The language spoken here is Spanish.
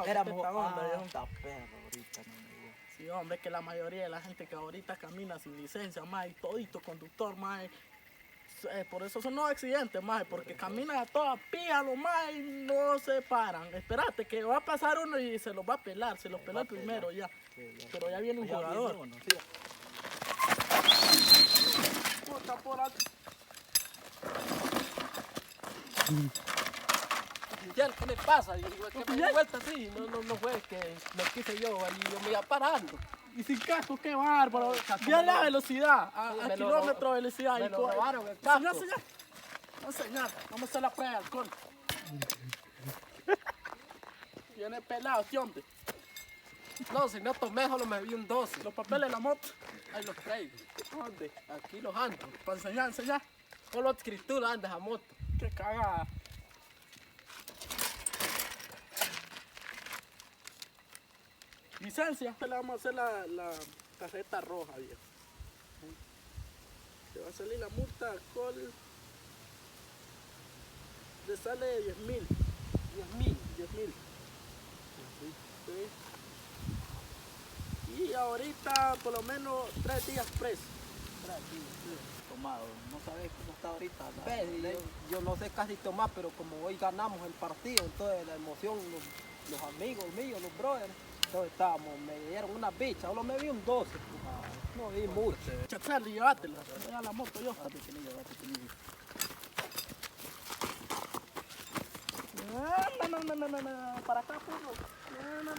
pelado. Éramos Viejo. hasta perro ahorita, no me digas. Sí, hombre, que la mayoría de la gente que ahorita camina sin licencia, más, y todito conductor, más, por eso son los accidentes, más, porque caminan a toda pía, lo más, y no se paran. Espérate, que va a pasar uno y se los va a pelar, se los peló el primero ya. Pero ya viene un jugador. Puta, por aquí. ¿Qué le pasa? Digo, que me di vuelta así, no fue que me quise yo, ahí yo me iba parando. Y sin casco, qué bárbaro. Ya la velocidad, a kilómetro de velocidad. Me y lo robaron el casco. Enseñar. Vamos a enseñar. Vamos a hacer la prueba de alcohol. Viene pelado, este hombre. No, si no tomé, solo me vi un 12. Los papeles de la moto. Ahí los traigo. ¿Dónde? Aquí los ando. Para enseñar. Solo escritura anda esa moto. Qué cagada. Licencia, esta le vamos a hacer la tarjeta roja, viejo. Te va a salir la multa, alcohol. Le sale 10.000. 10.000. 10.000. Sí. Y ahorita por lo menos 3 días preso. Tomado, no sabes cómo está ahorita. Ves, yo no sé casi tomar, pero como hoy ganamos el partido, entonces la emoción, los amigos míos, los brothers, entonces estábamos, me dieron una bicha, solo me vi un 12. No vi mucho. Charlie, llévatela. Voy a la moto yo. No, para acá, puro. No.